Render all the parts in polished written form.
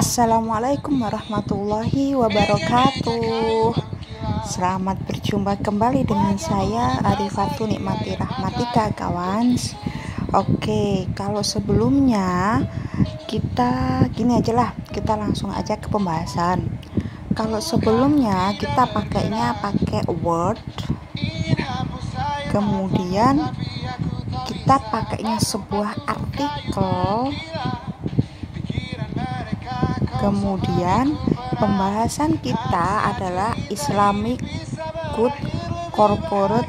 Assalamualaikum warahmatullahi wabarakatuh. Selamat berjumpa kembali dengan saya Arifatu Nikmati Rahmatika kawan. Oke, kalau sebelumnya kita gini aja lah, kita langsung aja ke pembahasan. Kalau sebelumnya kita pakai Word, kemudian kita pakainya sebuah artikel. Kemudian pembahasan kita adalah Islamic Good Corporate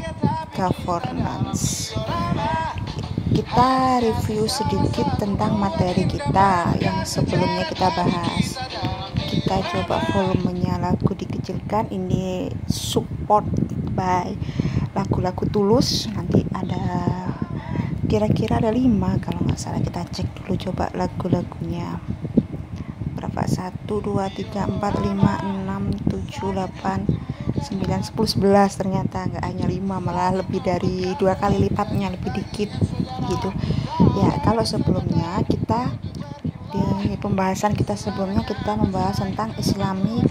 Governance. Kita review sedikit tentang materi kita yang sebelumnya kita bahas. Kita coba volumenya lagu dikecilkan, ini support by lagu-lagu Tulus. Nanti ada kira-kira ada 5 kalau nggak salah, kita cek dulu coba lagu-lagunya berapa, 1, 2, 3, 4, 5, 6, 7, 8, 9, 10, 11. Ternyata nggak hanya 5, malah lebih dari 2 kali lipatnya, lebih dikit gitu ya. Kalau sebelumnya kita di pembahasan kita sebelumnya kita membahas tentang Islamic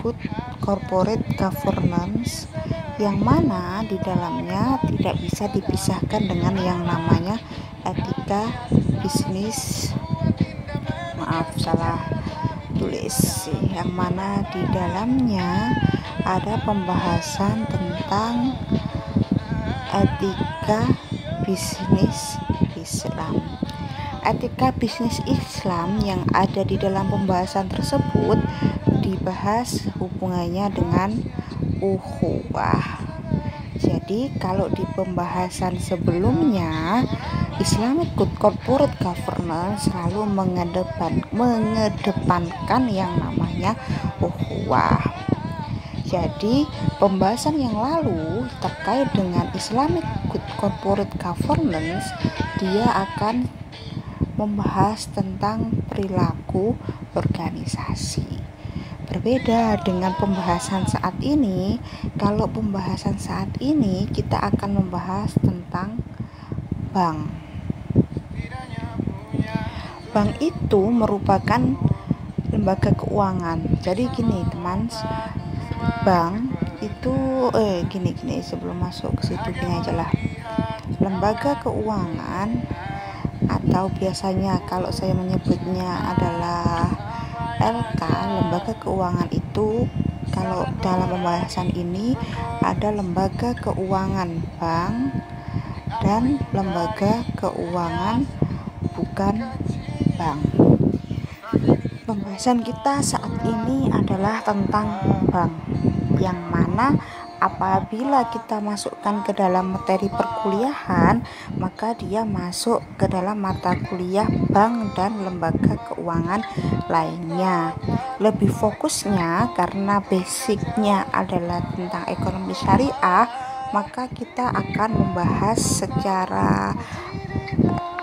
Good Corporate Governance, yang mana di dalamnya tidak bisa dipisahkan dengan yang namanya etika bisnis. Maaf, salah tulis sih. Yang mana di dalamnya ada pembahasan tentang etika bisnis Islam. Etika bisnis Islam yang ada di dalam pembahasan tersebut dibahas hubungannya dengan ukhuwah. Jadi kalau di pembahasan sebelumnya Islamic Good Corporate Governance selalu mengedepankan yang namanya ukhuwah. Jadi pembahasan yang lalu terkait dengan Islamic Good Corporate Governance, dia akan membahas tentang perilaku organisasi. Berbeda dengan pembahasan saat ini. Kalau pembahasan saat ini kita akan membahas tentang bank. Bank itu merupakan lembaga keuangan. Jadi gini teman, bank itu gini sebelum masuk ke situ gini aja lah. Lembaga keuangan, atau biasanya kalau saya menyebutnya adalah LK, lembaga keuangan itu kalau dalam pembahasan ini ada lembaga keuangan bank dan lembaga keuangan bukan bank. Pembahasan kita saat ini adalah tentang bank, yang mana apabila kita masukkan ke dalam materi perkuliahan, maka dia masuk ke dalam mata kuliah bank dan lembaga keuangan lainnya. Lebih fokusnya karena basicnya adalah tentang ekonomi syariah, maka kita akan membahas secara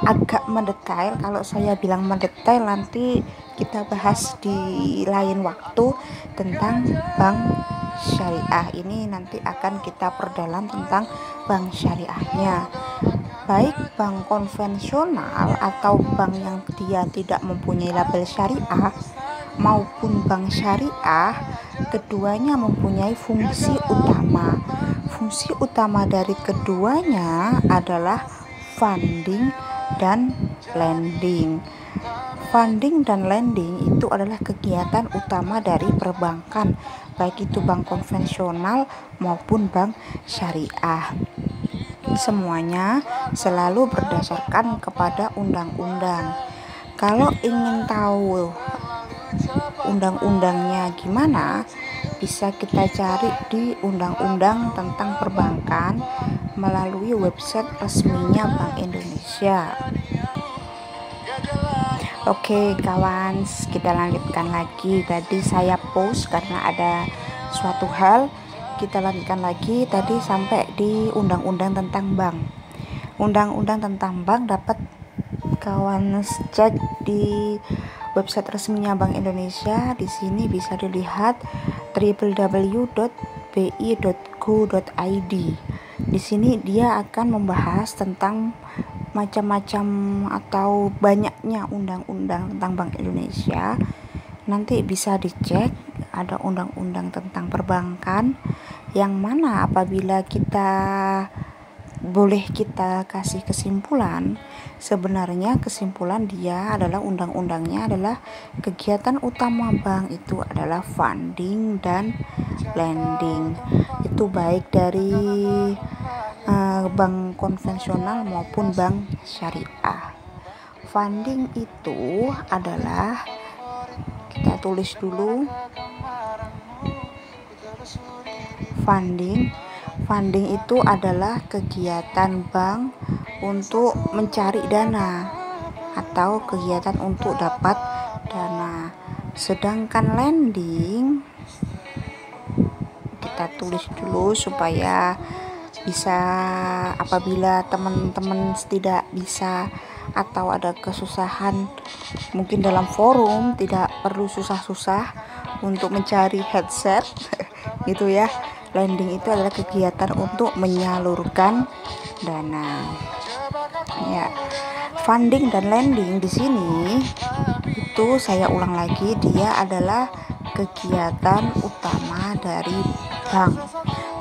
agak mendetail. Kalau saya bilang mendetail, nanti kita bahas di lain waktu tentang bank syariah. Ini nanti akan kita perdalam tentang bank syariahnya, baik bank konvensional atau bank yang dia tidak mempunyai label syariah maupun bank syariah. Keduanya mempunyai fungsi utama. Fungsi utama dari keduanya adalah funding dan lending. Funding dan lending itu adalah kegiatan utama dari perbankan, baik itu bank konvensional maupun bank syariah. Semuanya selalu berdasarkan kepada undang-undang. Kalau ingin tahu undang-undangnya gimana, bisa kita cari di undang-undang tentang perbankan melalui website resminya Bank Indonesia. Oke kawan, kita lanjutkan lagi. Tadi saya pause karena ada suatu hal. Kita lanjutkan lagi. Tadi sampai di undang-undang tentang bank. Undang-undang tentang bank dapat kawan cek di website resminya Bank Indonesia. Di sini bisa dilihat www.bi.go.id. Di sini dia akan membahas tentang macam-macam atau banyaknya undang-undang tentang Bank Indonesia Nanti bisa dicek, ada undang-undang tentang perbankan yang mana apabila kita kasih kesimpulan, sebenarnya kesimpulan dia adalah undang-undangnya adalah kegiatan utama bank itu adalah funding dan lending. Itu baik dari bank konvensional maupun bank syariah. Funding itu adalah, kita tulis dulu, funding itu adalah kegiatan bank untuk mencari dana atau kegiatan untuk dapat dana. Sedangkan lending, kita tulis dulu supaya bisa, apabila teman-teman tidak bisa atau ada kesusahan mungkin dalam forum, tidak perlu susah-susah untuk mencari headset gitu ya. Lending itu adalah kegiatan untuk menyalurkan dana. Ya, funding dan lending di sini itu saya ulang lagi, dia adalah kegiatan utama dari bank,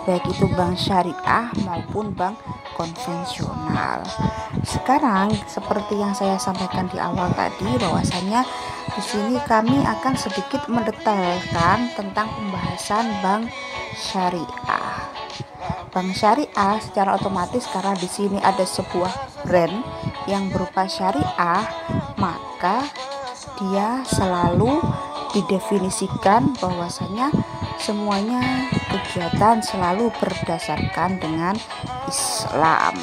baik itu bank syariah maupun bank konvensional. Sekarang seperti yang saya sampaikan di awal tadi, bahwasanya di sini kami akan sedikit mendetailkan tentang pembahasan bank syariah. Bank syariah secara otomatis karena di sini ada sebuah brand yang berupa syariah, maka dia selalu didefinisikan bahwasanya semuanya kegiatan selalu berdasarkan dengan Islam.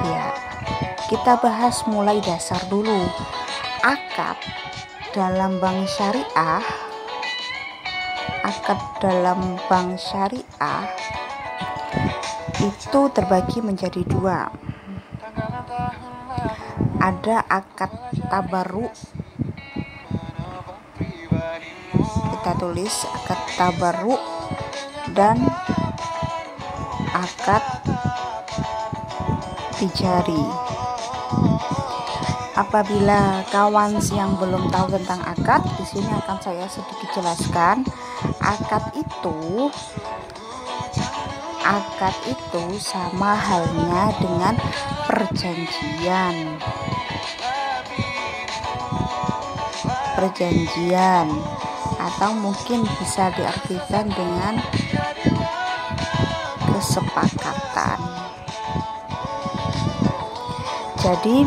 Ya, kita bahas mulai dasar dulu. Akad dalam bank syariah, itu terbagi menjadi dua. Ada akad tabarruk, kita tulis akad tabarruk, dan akad tijari. Apabila kawan yang belum tahu tentang akad, di sini akan saya sedikit jelaskan. Akad itu sama halnya dengan perjanjian atau mungkin bisa diartikan dengan kesepakatan. Jadi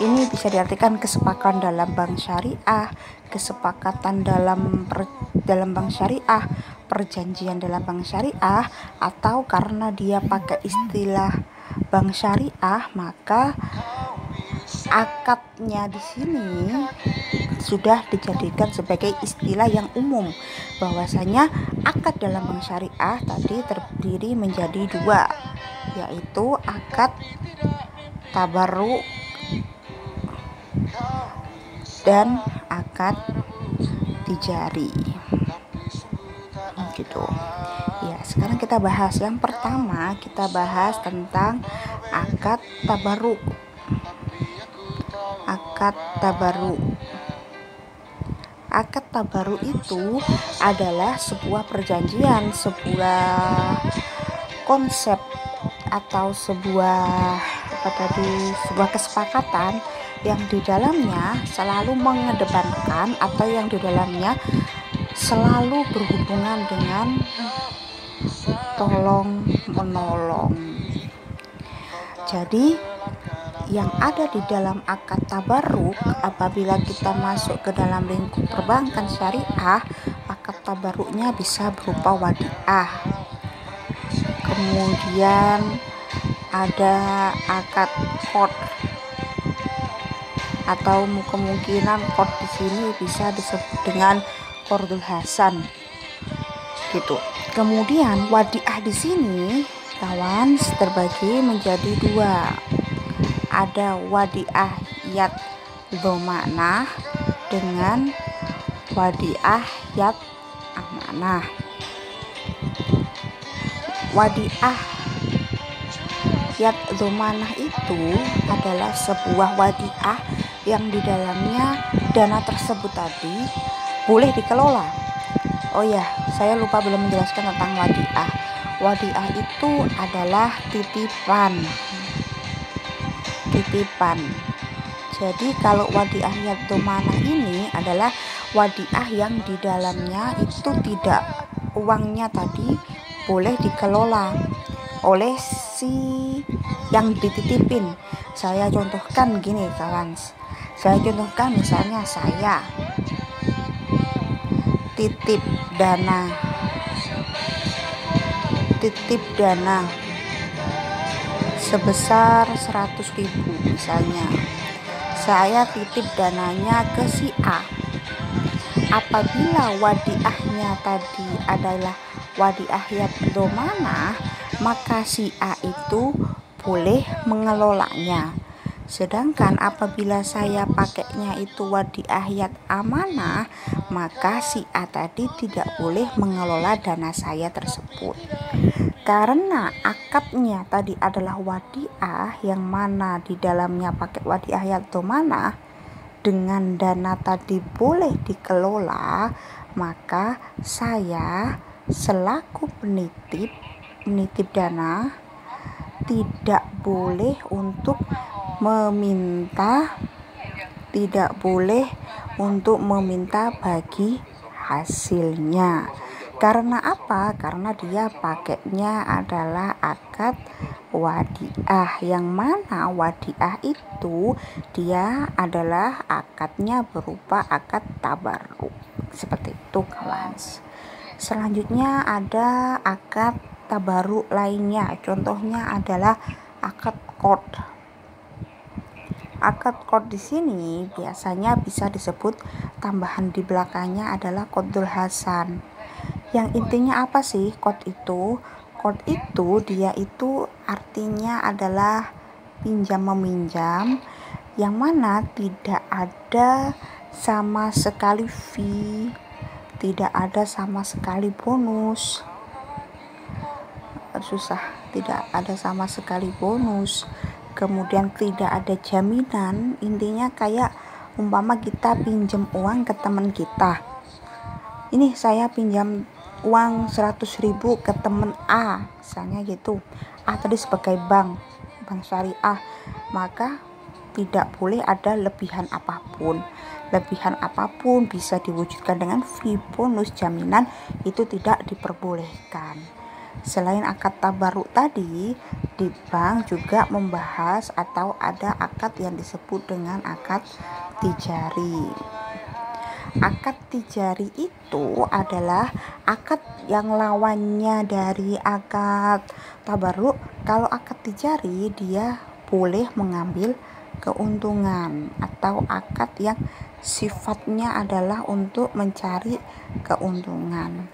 ini bisa diartikan kesepakatan dalam bank syariah, kesepakatan dalam bank syariah, perjanjian dalam bank syariah, atau karena dia pakai istilah bank syariah, maka akadnya di sini sudah dijadikan sebagai istilah yang umum, bahwasanya akad dalam bank syariah tadi terdiri menjadi dua, yaitu akad tabarruk dan akad tijari gitu ya. Sekarang kita bahas yang pertama, kita bahas tentang akad tabarruk. Akad tabarruk itu adalah sebuah perjanjian, sebuah konsep atau sebuah kesepakatan yang di dalamnya selalu mengedepankan atau yang di dalamnya selalu berhubungan dengan tolong menolong. Jadi yang ada di dalam akad tabarruk, apabila kita masuk ke dalam lingkup perbankan syariah, akad tabarruknya bisa berupa wadiah. Kemudian ada akad qard, atau kemungkinan qard di sini bisa disebut dengan qardul hasan gitu. Kemudian wadiah di sini kawan terbagi menjadi dua. Ada wadiah yad dhomanah dengan wadiah yad amanah. Wadiah yad dhomanah itu adalah sebuah wadiah yang di dalamnya dana tersebut tadi boleh dikelola. Oh ya, saya lupa belum menjelaskan tentang wadiah. Wadiah itu adalah titipan. Jadi kalau wadiah yang domana ini adalah wadiah yang di dalamnya itu tidak, uangnya tadi boleh dikelola oleh si yang dititipin. Saya contohkan gini kawan, saya contohkan misalnya saya titip dana sebesar 100.000 misalnya. Saya titip dananya ke si A. Apabila wadiahnya tadi adalah wadiah yang domana, maka si A itu boleh mengelolanya. Sedangkan apabila saya pakainya itu wadiah yang amanah, maka si A tadi tidak boleh mengelola dana saya tersebut. Karena akadnya tadi adalah wadiah yang mana di dalamnya pakai wadiah yang domana, dengan dana tadi boleh dikelola, maka saya selaku penitip dana tidak boleh meminta bagi hasilnya. Karena apa? Karena dia pakainya adalah akad wadiah, yang mana wadiah itu dia adalah akadnya berupa akad tabarruk. Seperti itu kawan. Selanjutnya ada akad tabarruk lainnya. Contohnya adalah akad qard. Akad qard di sini biasanya bisa disebut tambahan di belakangnya adalah qardul hasan. Yang intinya apa sih qard itu? Qard itu dia itu artinya adalah pinjam meminjam, yang mana tidak ada sama sekali fee, tidak ada sama sekali bonus. Tidak ada sama sekali bonus. Kemudian tidak ada jaminan. Intinya kayak umpama kita pinjam uang ke teman kita. Ini saya pinjam uang 100.000 ke temen A, misalnya gitu. A tadi sebagai bank syariah, maka tidak boleh ada lebihan apapun. Lebihan apapun bisa diwujudkan dengan fee, bonus, jaminan, itu tidak diperbolehkan. Selain akad tabarruk tadi, di bank juga membahas atau ada akad yang disebut dengan akad tijari. Akad tijari itu adalah akad yang lawannya dari akad tabarruk. Kalau akad tijari dia boleh mengambil keuntungan, atau akad yang sifatnya adalah untuk mencari keuntungan.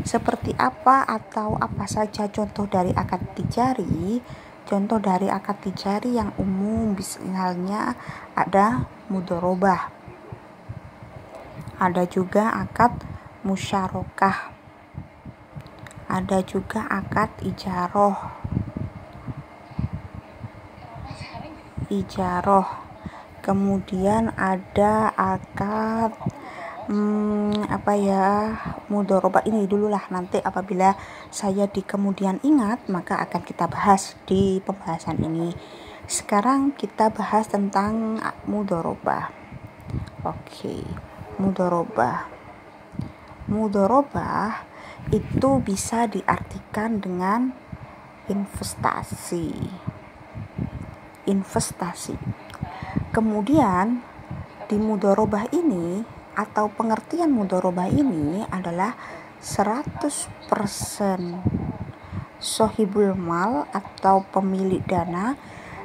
Seperti apa atau apa saja contoh dari akad tijari? Contoh dari akad tijari yang umum misalnya ada mudharabah. Ada juga akad musyarakah, ada juga akad ijaroh. Kemudian ada akad mudharabah ini dululah, nanti apabila saya di kemudian ingat maka akan kita bahas di pembahasan ini. Sekarang kita bahas tentang mudharabah. Oke. Mudharabah itu bisa diartikan dengan investasi. Kemudian di mudharabah ini atau pengertian mudharabah ini adalah 100% sohibul mal atau pemilik dana.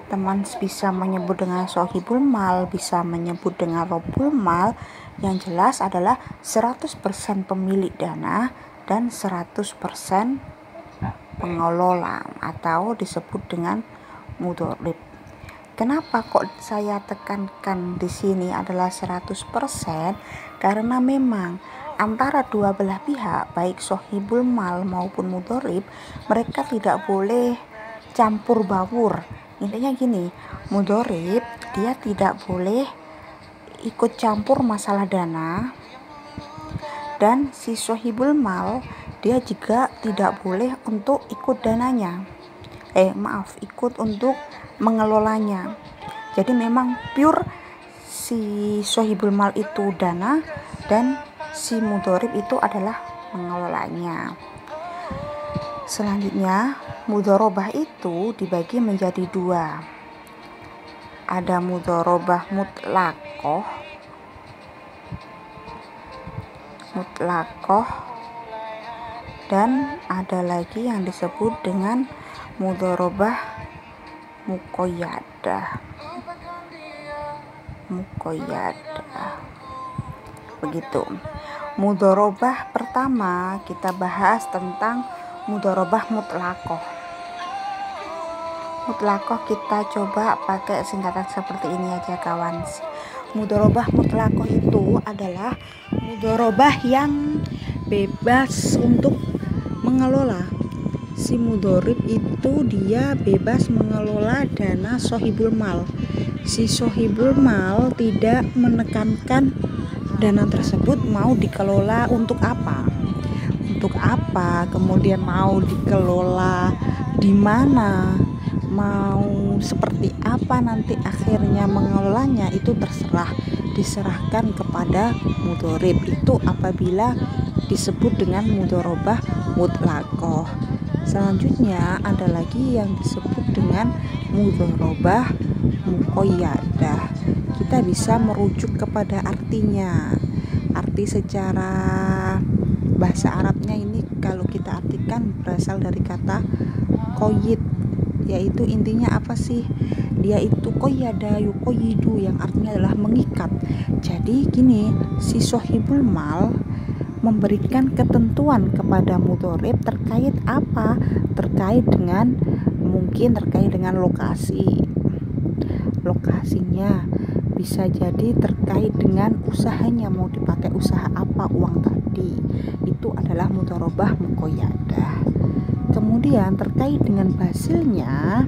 Teman bisa menyebut dengan sohibul mal, bisa menyebut dengan robul mal. Yang jelas adalah 100% pemilik dana dan 100% pengelola atau disebut dengan mudharib. Kenapa kok saya tekankan di sini adalah 100%? Karena memang antara dua belah pihak, baik sohibul mal maupun mudharib, mereka tidak boleh campur baur. Intinya gini, mudharib dia tidak boleh ikut campur masalah dana, dan si sohibul mal dia juga tidak boleh untuk ikut dananya, ikut untuk mengelolanya. Jadi memang pure si sohibul mal itu dana dan si mudorib itu adalah mengelolanya. Selanjutnya mudorobah itu dibagi menjadi dua. Ada mudorobah mutlakoh dan ada lagi yang disebut dengan mudorobah muqayyadah. Begitu. Mudorobah pertama kita bahas tentang mudorobah mutlakoh. Mutlakoh kita coba pakai singkatan seperti ini aja kawan. Mudorobah mutlakoh itu adalah mudorobah yang bebas untuk mengelola. Si mudorib itu dia bebas mengelola dana sohibul mal. Si sohibul mal tidak menekankan dana tersebut mau dikelola untuk apa, kemudian mau dikelola di mana, mau seperti apa nanti akhirnya mengelolanya, itu diserahkan kepada mudorib. Itu apabila disebut dengan mudorobah mutlakoh. Selanjutnya ada lagi yang disebut dengan mudorobah muqayyadah. Kita bisa merujuk kepada artinya. Arti secara bahasa Arabnya ini kalau kita artikan berasal dari kata qayyid, yaitu intinya apa sih? Dia itu qayyada yuqayyidu, yang artinya adalah mengikat. Jadi gini, si sohibul mal memberikan ketentuan kepada mudorib terkait apa? Terkait dengan lokasinya, bisa jadi terkait dengan usahanya, mau dipakai usaha apa uang tadi. Itu adalah mudorobah muqayyadah. Kemudian terkait dengan basilnya,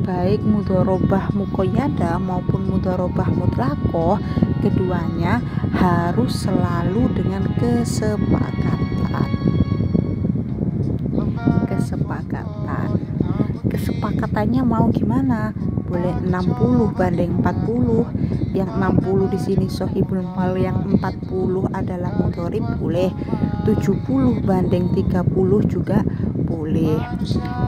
baik mudorobah muqayyadah maupun mudorobah mutlakoh, keduanya harus selalu dengan kesepakatannya mau gimana? Boleh 60 banding 40. Yang 60 di sini sohibul mal, yang 40 adalah mudorib, boleh. 70 banding 30 juga boleh.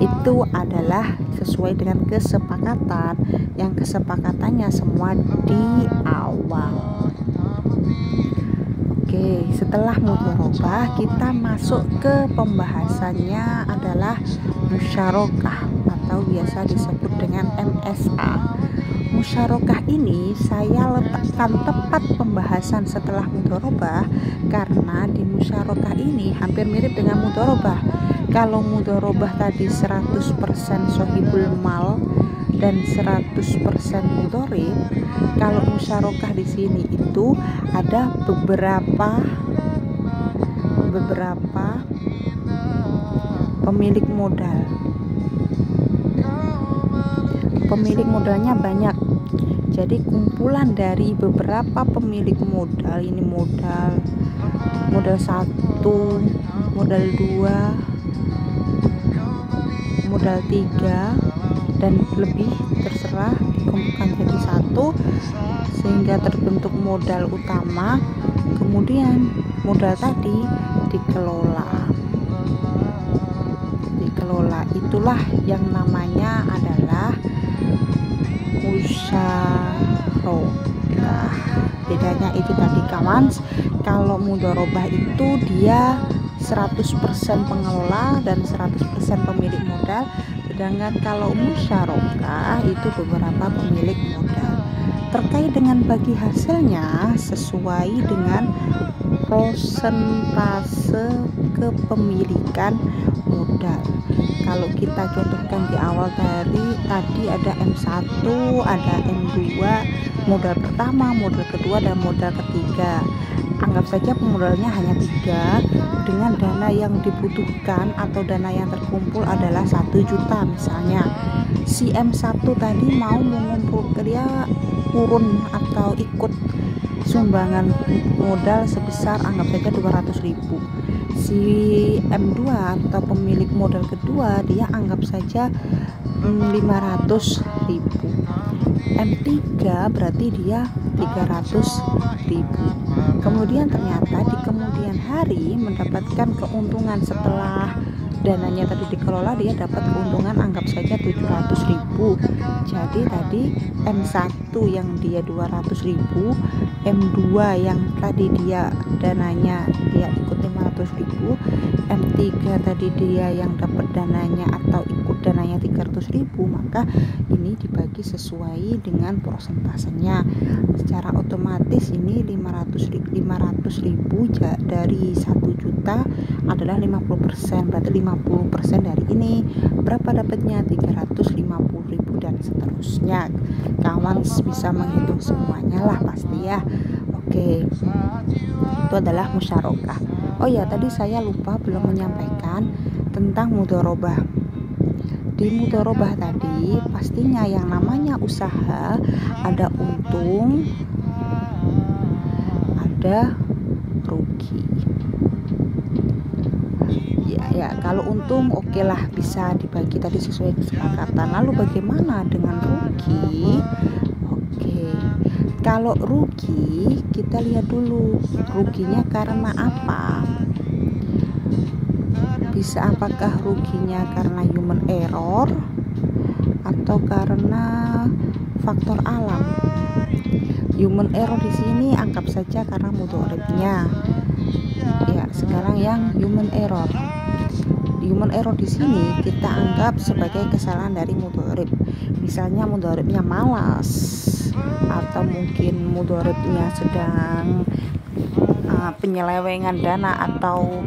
Itu adalah sesuai dengan kesepakatan, yang kesepakatannya semua di awal. Oke, setelah mudorobah kita masuk ke pembahasannya adalah musyarakah atau biasa disebut dengan MSA. Musyarakah ini saya letakkan tepat pembahasan setelah mudorobah karena di musyarakah ini hampir mirip dengan mudorobah. Kalau mudorobah tadi 100% sohibul mal dan 100% mudorib, kalau musyarakah di sini itu ada beberapa pemilik modal. Pemilik modalnya banyak. Jadi kumpulan dari beberapa pemilik modal, ini modal 1, modal 2, modal 3 dan lebih, terserah, dikumpulkan jadi satu sehingga terbentuk modal utama. Kemudian modal tadi dikelola, itulah yang namanya adalah musyarakah. Bedanya itu tadi kawan, kalau mudorobah itu dia 100% pengelola dan 100% pemilik modal, sedangkan kalau musyarakah itu beberapa pemilik modal. Terkait dengan bagi hasilnya sesuai dengan prosentase kepemilikan modal. Kalau kita contohkan di awal dari tadi ada M1, ada M2, modal pertama, modal kedua, dan modal ketiga. Anggap saja pemodalnya hanya 3 dengan dana yang dibutuhkan atau dana yang terkumpul adalah 1 juta misalnya. Si M1 tadi mau mengumpulkan, dia urun atau ikut sumbangan modal sebesar anggap saja 200.000. Si M2 atau pemilik modal kedua dia anggap saja 500.000. M3 berarti dia 300.000. Kemudian ternyata di kemudian hari mendapatkan keuntungan setelah dananya tadi dikelola, dia dapat keuntungan anggap saja 700.000. Jadi tadi M1 yang dia 200.000, M2 yang tadi dia dananya dia ikut 500.000, M3 tadi dia yang dapat dananya atau ikut dananya 300.000, maka ini dibagi sesuai dengan persentasenya. Secara otomatis ini 500.000 dari 1 juta adalah 50%, berarti 50% dari ini berapa dapatnya? 350.000 dan seterusnya. Kawan bisa menghitung semuanya lah pasti ya. Oke, itu adalah musyarakah. Oh ya, tadi saya lupa belum menyampaikan tentang mudharabah. Di mudharabah tadi pastinya yang namanya usaha ada untung, ada rugi. Ya, kalau untung oke lah, bisa dibagi tadi sesuai kesepakatan. Lalu bagaimana dengan rugi? Oke, kalau rugi kita lihat dulu ruginya karena apa. Bisa apakah ruginya karena human error atau karena faktor alam. Human error di sini anggap saja karena mudharibnya. Ya, sekarang yang human error. Human error di sini kita anggap sebagai kesalahan dari mudharib. Misalnya mudharibnya malas, atau mungkin mudharibnya sedang penyelewengan dana atau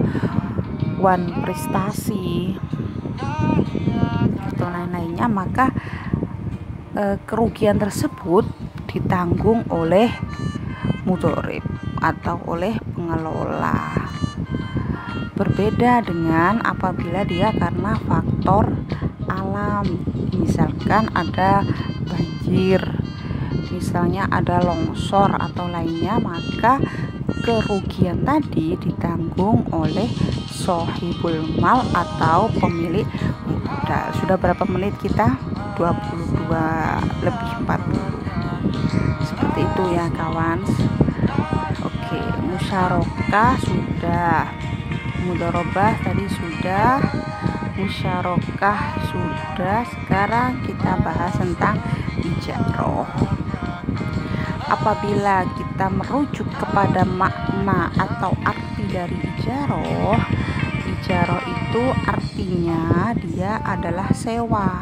wan prestasi atau lain-lainnya, maka kerugian tersebut ditanggung oleh mudharib atau oleh pengelola. Berbeda dengan apabila dia karena faktor alam, misalkan ada banjir, misalnya ada longsor atau lainnya, maka kerugian tadi ditanggung oleh sohibul mal atau pemilik modal. Sudah berapa menit kita? 22:40. Seperti itu ya kawan. Oke, musyarakah sudah, mudharabah tadi sudah, musyarakah sudah. Sekarang kita bahas tentang ijarah. Apabila kita merujuk kepada makna atau arti dari ijarah, ijarah itu artinya dia adalah sewa,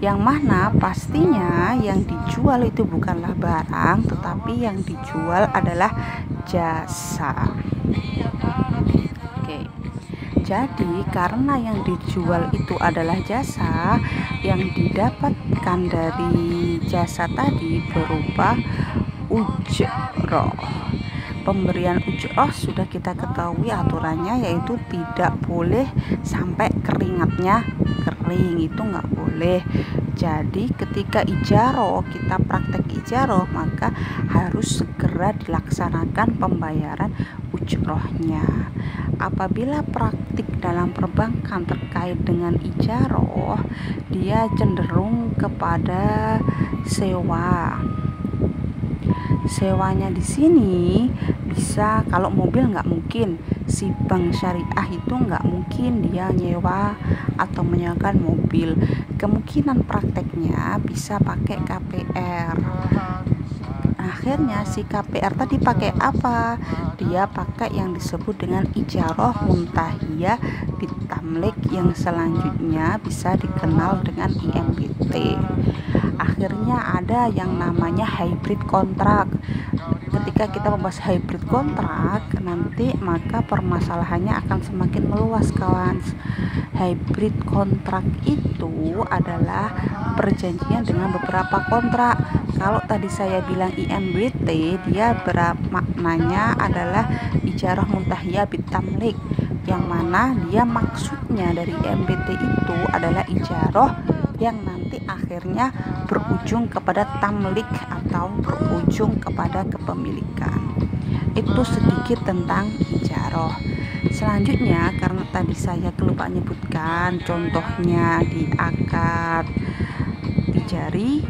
yang mana pastinya yang dijual itu bukanlah barang, tetapi yang dijual adalah jasa. Oke, jadi karena yang dijual itu adalah jasa, yang didapatkan dari jasa tadi berupa ujroh. Pemberian ujroh sudah kita ketahui aturannya, yaitu tidak boleh sampai keringatnya kering, itu nggak boleh. Jadi ketika ijarah, kita praktek ijarah, maka harus segera dilaksanakan pembayaran ujrohnya. Apabila praktik dalam perbankan terkait dengan ijarah, dia cenderung kepada sewa. Sewanya di sini bisa, kalau mobil nggak mungkin, si bank syariah itu nggak mungkin dia nyewa atau menyewakan mobil. Kemungkinan prakteknya bisa pakai KPR. Akhirnya si KPR tadi pakai apa? Dia pakai yang disebut dengan ijarah muntahiyah bitamlik, yang selanjutnya bisa dikenal dengan IMBT. Akhirnya ada yang namanya hybrid kontrak. Ketika kita membahas hybrid kontrak nanti, maka permasalahannya akan semakin meluas kawan. Hybrid kontrak itu adalah perjanjian dengan beberapa kontrak. Kalau tadi saya bilang IMBT, dia maknanya adalah ijarah muntahiyah bitamlik, yang mana dia maksudnya dari IMBT itu adalah ijarah yang nanti akhirnya berujung kepada tamlik atau berujung kepada kepemilikan. Itu sedikit tentang ijaroh. Selanjutnya, karena tadi saya kelupaan menyebutkan contohnya di akad ijari,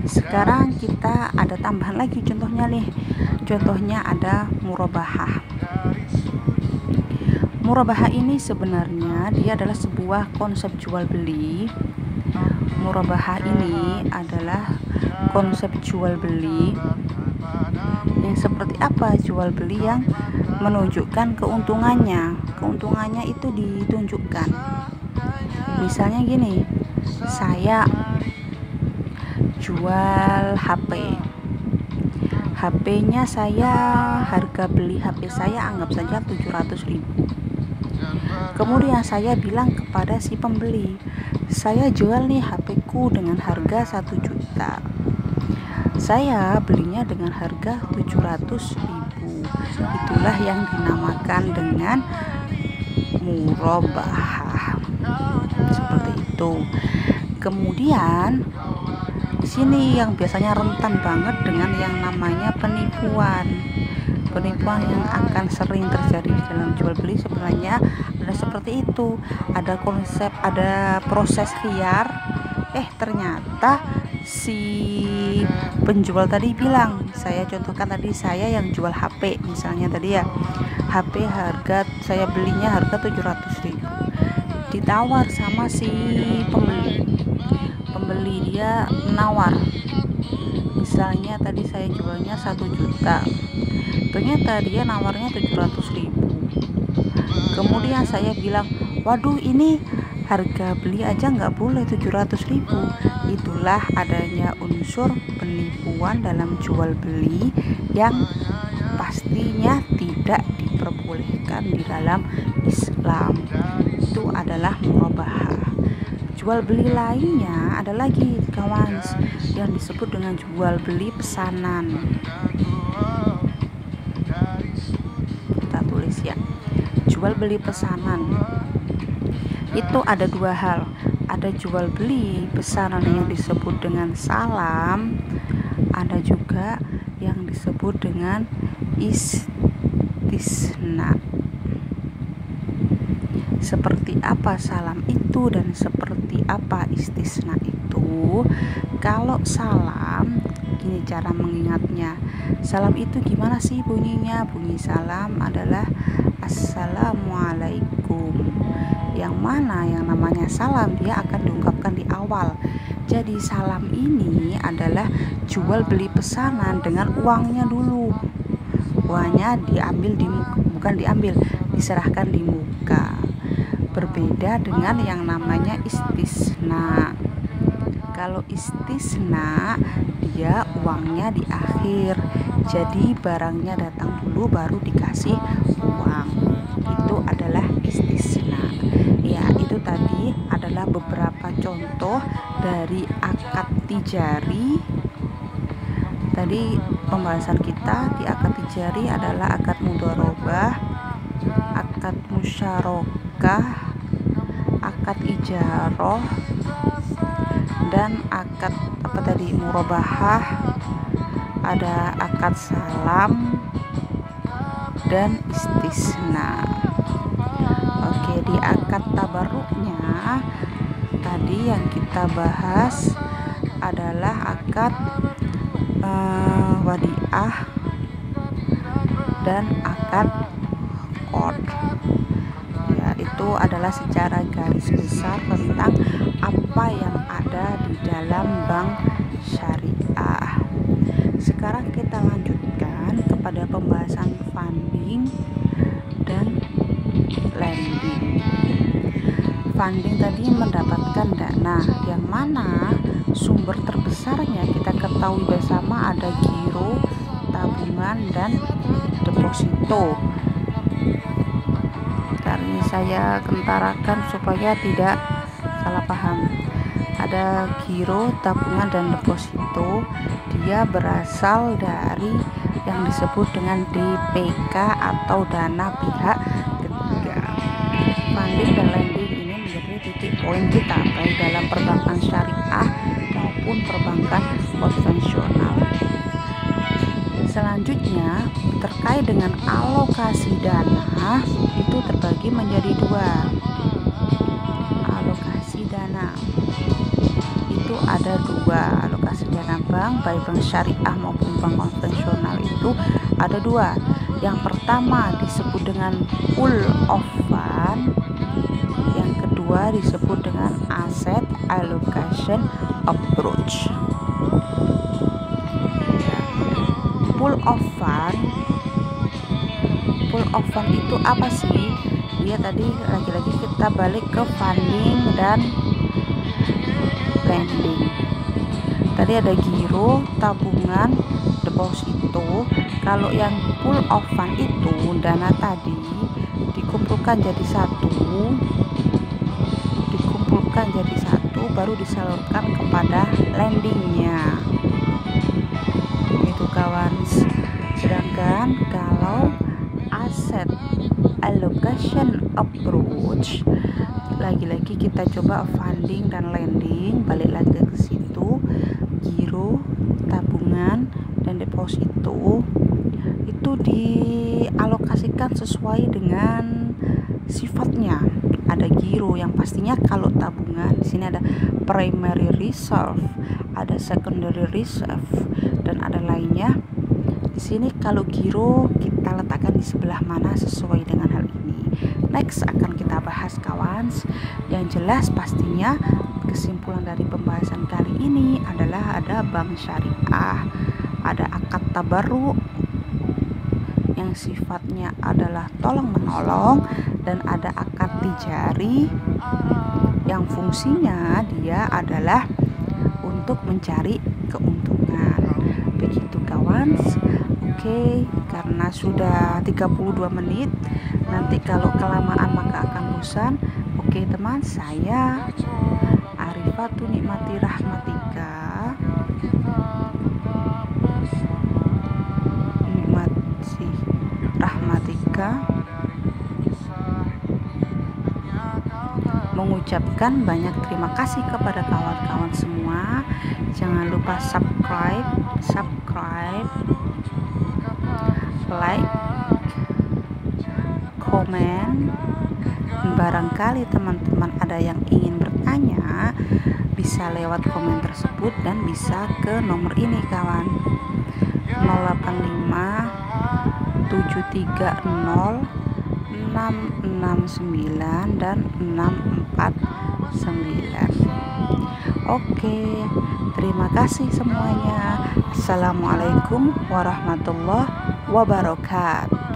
sekarang kita ada tambahan lagi contohnya nih. Contohnya ada murabahah. Murabahah ini sebenarnya dia adalah sebuah konsep jual beli. Murabahah ini adalah konsep jual beli yang seperti apa? Jual beli yang menunjukkan keuntungannya. Keuntungannya itu ditunjukkan. Misalnya gini, saya jual HP. HP-nya saya, harga beli HP saya anggap saja 700.000. Kemudian saya bilang kepada si pembeli, saya jual nih HP ku dengan harga 1 juta. Saya belinya dengan harga 700.000. Itulah yang dinamakan dengan murabahah. Seperti itu. Kemudian di sini yang biasanya rentan banget dengan yang namanya penipuan. Penipuan yang akan sering terjadi di dalam jual beli sebenarnya ada seperti itu. Ada konsep, ada proses khiyar. Ternyata si penjual tadi bilang, saya contohkan tadi saya yang jual HP misalnya tadi ya, HP harga saya belinya harga 700.000. Ditawar sama si pembeli dia nawar, misalnya tadi saya jualnya 1 juta, ternyata dia nawarnya 700.000. Kemudian saya bilang, waduh ini harga beli aja nggak boleh 700.000. Itulah adanya unsur penipuan dalam jual beli yang pastinya tidak diperbolehkan di dalam Islam. Itu adalah murabahah. Jual beli lainnya ada lagi kawan yang disebut dengan jual beli pesanan. Kita tulis ya, jual beli pesanan. Itu ada dua hal, ada jual beli pesanan yang disebut dengan salam, ada juga yang disebut dengan istisna. Seperti apa salam itu dan seperti apa istisna itu? Kalau salam, gini cara mengingatnya. Salam itu gimana sih bunyinya? Bunyi salam adalah assalamualaikum. Yang mana yang namanya salam dia akan diungkapkan di awal. Jadi salam ini adalah jual beli pesanan dengan uangnya dulu. Uangnya diambil di muka, bukan diambil, diserahkan di muka. Berbeda dengan yang namanya istisna. Kalau istisna dia uangnya di akhir. Jadi barangnya datang dulu baru dikasih uang. Itu adalah istisna. Ya, itu tadi adalah beberapa contoh dari akad tijari. Tadi pembahasan kita di akad tijari adalah akad mudharabah, akad musyarakah, akad ijaroh, dan akad apa tadi murabahah, ada akad salam dan istisna. Oke, di akad tabarruknya tadi yang kita bahas adalah akad wadiah dan akad qard. Ya, itu adalah secara garis besar tentang apa yang ada di dalam bank syariah. Sekarang kita lanjutkan kepada pembahasan funding dan lending. Funding tadi mendapatkan dana, yang mana sumber terbesarnya kita ketahui bersama ada giro, tabungan, dan deposito. Ini saya kentarakan supaya tidak salah paham. Ada giro, tabungan, dan deposito. Dia berasal dari yang disebut dengan DPK atau dana pihak ketiga. Funding dan lending ini menjadi titik poin kita baik dalam perbankan syariah maupun perbankan konvensional. Selanjutnya terkait dengan alokasi dana itu terbagi menjadi dua. Alokasi dana itu ada dua. Alokasi dana bank baik bank syariah maupun bank konvensional itu ada dua. Yang pertama disebut dengan pool of fund, yang kedua disebut dengan asset allocation approach. Pool of fund itu apa sih? Dia tadi lagi-lagi kita balik ke funding dan lending. Tadi ada giro, tabungan, deposito. Kalau yang pool of fund itu dana tadi dikumpulkan jadi satu, baru disalurkan kepada lendingnya. Itu kawan. Sedangkan kalau asset allocation approach, lagi-lagi kita coba funding dan lending, balik lagi ke situ. Giro, tabungan, dan deposito itu dialokasikan sesuai dengan sifatnya. Ada giro yang pastinya kalau tabungan di sini ada primary reserve, ada secondary reserve, dan ada lainnya. Di sini kalau giro kita letakkan di sebelah mana sesuai dengan hal ini. Next akan kita bahas kawan. Yang jelas pastinya kesimpulan dari pembahasan kali ini adalah ada bank syariah, ada akad tabarruk yang sifatnya adalah tolong menolong, dan ada akad tijari yang fungsinya dia adalah untuk mencari keuntungan. Begitu kawan. Oke, karena sudah 32 menit, nanti kalau kelamaan maka akan bosan. Oke teman, saya Arifatu Nikmati Rahmatika, mengucapkan banyak terima kasih kepada kawan-kawan semua. Jangan lupa subscribe, like, komen. Barangkali teman-teman ada yang ingin bertanya, bisa lewat komen tersebut dan bisa ke nomor ini kawan, 085 730 669 dan 649. Oke, terima kasih semuanya. Assalamualaikum warahmatullahi wabarakatuh.